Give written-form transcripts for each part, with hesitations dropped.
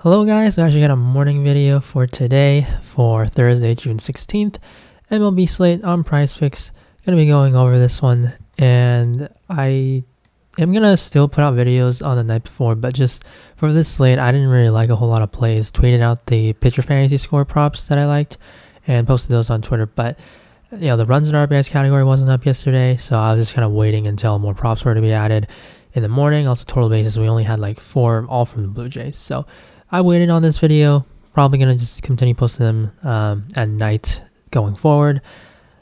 Hello guys, I actually got a morning video for today for Thursday, June 16th. MLB slate on PrizePicks. Gonna be going over this one, and I am gonna still put out videos on the night before, but just for this slate, I didn't really like a whole lot of plays. Tweeted out the pitcher fantasy score props that I liked and posted those on Twitter, but the runs and RBIs category wasn't up yesterday, so I was just kind of waiting until more props were to be added in the morning. Also, total bases, we only had like 4, all from the Blue Jays, so I waited on this video. Probably going to just continue posting them at night going forward.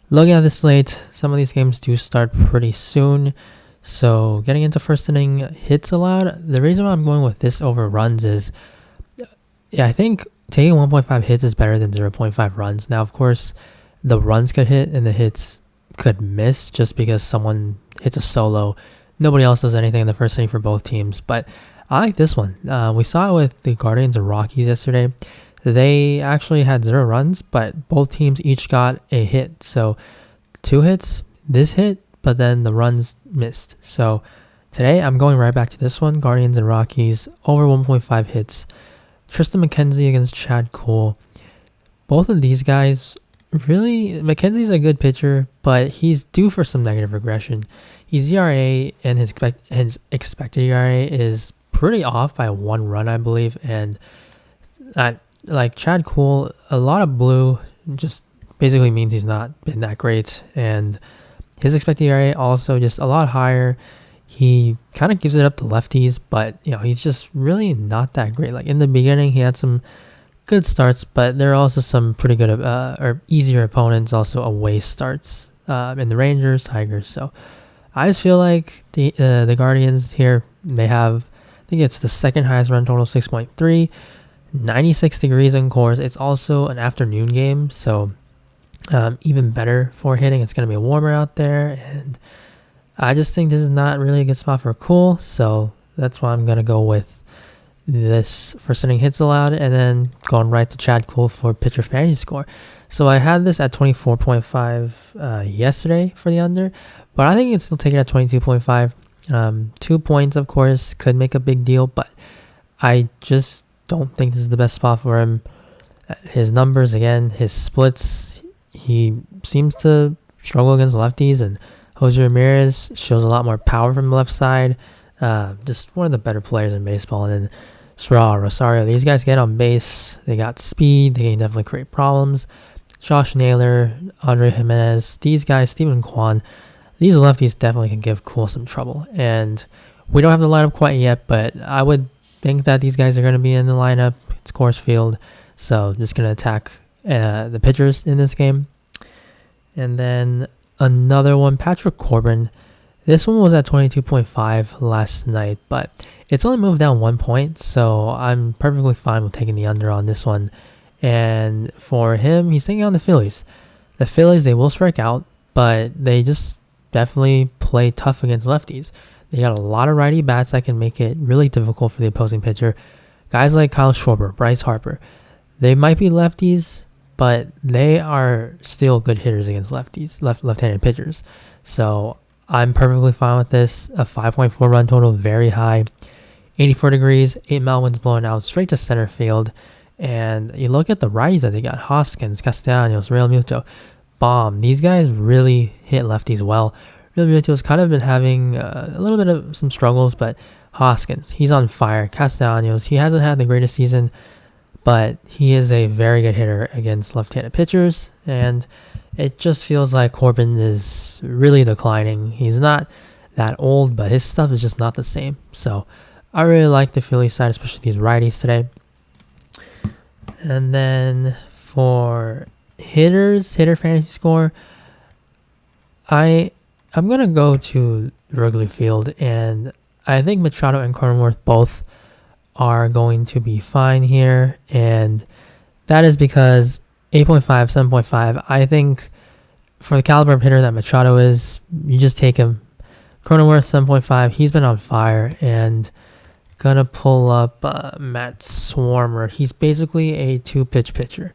Looking at the slate, some of these games do start pretty soon. So getting into first inning hits allowed. The reason why I'm going with this over runs is, I think taking 1.5 hits is better than 0.5 runs. Now, of course, the runs could hit and the hits could miss just because someone hits a solo. Nobody else does anything in the first inning for both teams. But I like this one. We saw it with the Guardians and Rockies yesterday. They actually had 0 runs, but both teams each got a hit. So 2 hits, this hit, but then the runs missed. So today I'm going right back to this one. Guardians and Rockies, over 1.5 hits. Tristan McKenzie against Chad Kuhl. Both of these guys, really, McKenzie's a good pitcher, but he's due for some negative regression. His ERA and his expected ERA is pretty off by 1 run, I believe, and like Chad Kuhl, a lot of blue just basically means he's not been that great, and his expected ERA also just a lot higher. He kind of gives it up to lefties, but he's just really not that great. Like in the beginning, he had some good starts, but there are also some pretty good or easier opponents, also away starts in the Rangers, Tigers. So I just feel like the Guardians here, they have, I think it's the second highest run total, 6.3, 96 degrees in course. It's also an afternoon game, so even better for hitting. It's going to be warmer out there, and I just think this is not really a good spot for Kuhl, so that's why I'm going to go with this first inning hits allowed, and then going right to Chad Kuhl for pitcher fantasy score. So I had this at 24.5 yesterday for the under, but I think you can still take it at 22.5. 2 points, of course, could make a big deal, but I just don't think this is the best spot for him. His numbers, again, his splits, he seems to struggle against lefties, and Jose Ramirez shows a lot more power from the left side. Just one of the better players in baseball. And then Sorolla, Rosario, these guys get on base. They got speed. They can definitely create problems. Josh Naylor, Andre Jimenez, these guys, Steven Kwan, these lefties definitely can give Kuhl some trouble. And we don't have the lineup quite yet, but I would think that these guys are going to be in the lineup. It's Coors Field, so just going to attack the pitchers in this game. And then another one, Patrick Corbin. This one was at 22.5 last night, but it's only moved down 1 point, so I'm perfectly fine with taking the under on this one. And for him, he's taking on the Phillies. The Phillies, they will strike out, but they just definitely play tough against lefties. They got a lot of righty bats that can make it really difficult for the opposing pitcher. Guys like Kyle Schwarber, Bryce Harper, they might be lefties, but they are still good hitters against lefties, left-handed pitchers. So I'm perfectly fine with this. A 5.4 run total, very high. 84 degrees, 8 mile winds blowing out straight to center field. And you look at the righties that they got, Hoskins, Castellanos, Real Muto, Baum. These guys really hit lefties well. Real Muto's kind of been having a little bit of some struggles, but Hoskins, he's on fire. Castellanos, he hasn't had the greatest season, but he is a very good hitter against left-handed pitchers, and it just feels like Corbin is really declining. He's not that old, but his stuff is just not the same. So I really like the Phillies side, especially these righties today. And then for hitter fantasy score, I'm going to go to Wrigley Field, and I think Machado and Cronenworth both are going to be fine here, and that is because 8.5, 7.5, I think for the caliber of hitter that Machado is, you just take him. Cronenworth, 7.5, he's been on fire, and gonna pull up Matt Swarmer. He's basically a 2-pitch pitcher.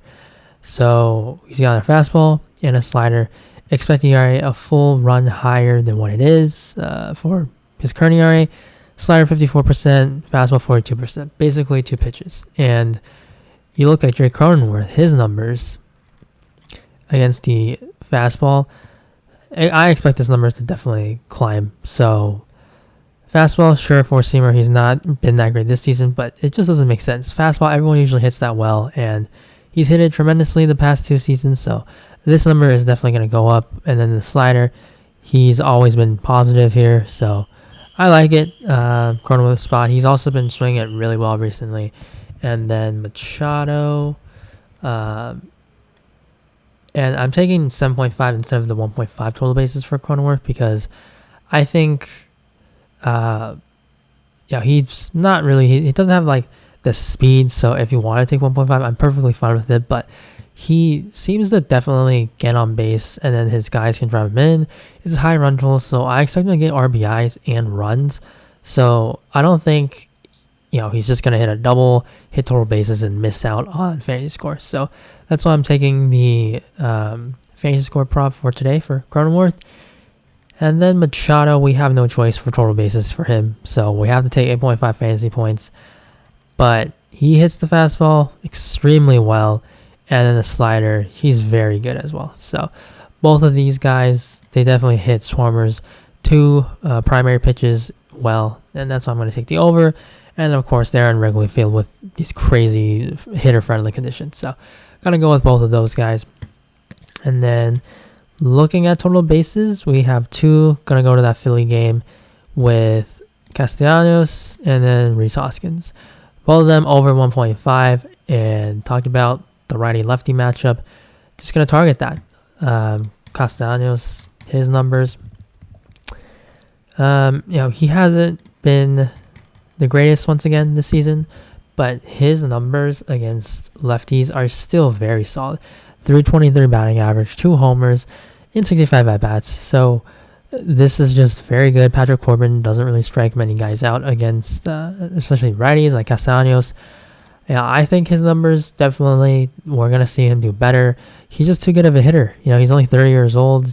So he's got a fastball and a slider. Expecting ERA a full run higher than what it is for his current ERA. slider 54%, fastball 42%, basically 2 pitches. And you look at Jake Cronenworth, his numbers against the fastball, I expect his numbers to definitely climb. So fastball, sure, four-seamer, he's not been that great this season, but it just doesn't make sense. Fastball, everyone usually hits that well, and he's hit it tremendously the past 2 seasons, so this number is definitely going to go up. And then the slider, he's always been positive here, so I like it. Cronenworth spot, he's also been swinging it really well recently. And then Machado, and I'm taking 7.5 instead of the 1.5 total bases for Cronenworth because I think, he's not really, he doesn't have like the speed. So if you want to take 1.5, I'm perfectly fine with it. But he seems to definitely get on base, and then his guys can drive him in. It's a high run total, so I expect him to get RBIs and runs. So I don't think, he's just going to hit a double, hit total bases, and miss out on fantasy score. So that's why I'm taking the fantasy score prop for today for Cronenworth. And then Machado, we have no choice for total bases for him. So we have to take 8.5 fantasy points. But he hits the fastball extremely well. And then the slider, he's very good as well. So both of these guys, they definitely hit Swarmer's 2 primary pitches well. And that's why I'm going to take the over. And of course, they're in Wrigley Field with these crazy hitter-friendly conditions. So, gonna go with both of those guys. And then, looking at total bases, we have 2. Gonna go to that Philly game with Castellanos and then Rhys Hoskins. Both of them over 1.5. And talked about the righty-lefty matchup. Just gonna target that. Castellanos, his numbers. He hasn't been the greatest once again this season, but his numbers against lefties are still very solid. 323 batting average, 2 homers in 65 at-bats. So this is just very good. Patrick Corbin doesn't really strike many guys out against, especially righties like Castellanos. Yeah, I think his numbers definitely, we're going to see him do better. He's just too good of a hitter. He's only 30 years old.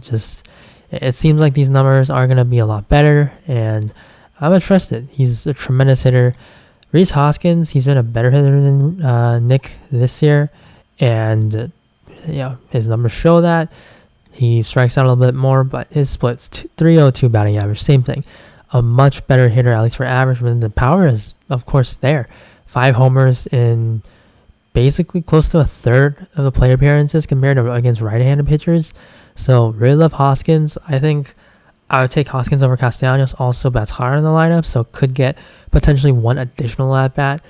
It seems like these numbers are going to be a lot better, and I'm going to trust it. He's a tremendous hitter. Rhys Hoskins, he's been a better hitter than Nick this year, and his numbers show that. He strikes out a little bit more, but his split's 302 batting average, same thing. A much better hitter, at least for average, but the power is, of course, there. 5 homers in basically close to a third of the plate appearances compared to against right-handed pitchers. So, really love Hoskins. I think I would take Hoskins over Castellanos, also bats higher in the lineup, so could get potentially 1 additional at-bat.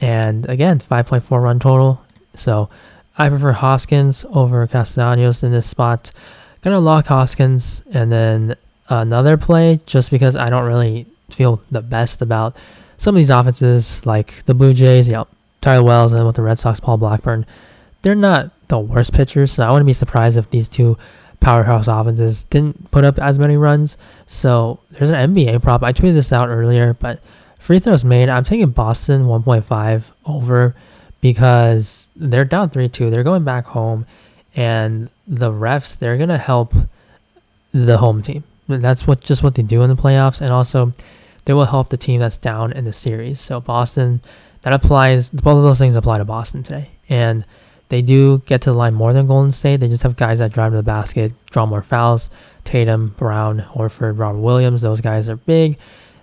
And again, 5.4 run total. So I prefer Hoskins over Castellanos in this spot. Gonna lock Hoskins, and then another play, just because I don't really feel the best about some of these offenses, like the Blue Jays, Tyler Wells, and with the Red Sox, Paul Blackburn. They're not the worst pitchers, so I wouldn't be surprised if these 2 powerhouse offenses didn't put up as many runs. So there's an NBA prop. I tweeted this out earlier, but free throws made, I'm taking Boston 1.5 over because they're down 3-2. They're going back home, and the refs, they're going to help the home team. That's just what they do in the playoffs, and also they will help the team that's down in the series. So Boston, both of those things apply to Boston today. And they do get to the line more than Golden State. They just have guys that drive to the basket, draw more fouls. Tatum, Brown, Horford, Robert Williams, those guys are big.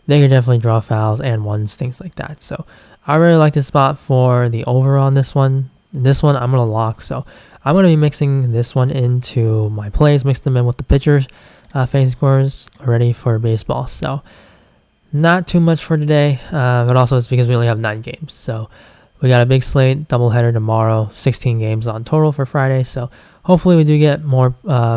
They can definitely draw fouls and ones, things like that. So I really like this spot for the over on this one. This one I'm going to lock. So I'm going to be mixing this one into my plays, mix them in with the pitchers, fantasy scores already for baseball. So not too much for today, but also it's because we only have 9 games. So we got a big slate, doubleheader tomorrow, 16 games on total for Friday. So hopefully we do get more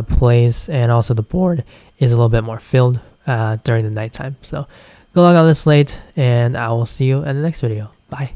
plays, and also the board is a little bit more filled during the nighttime. So good luck on this slate, and I will see you in the next video. Bye.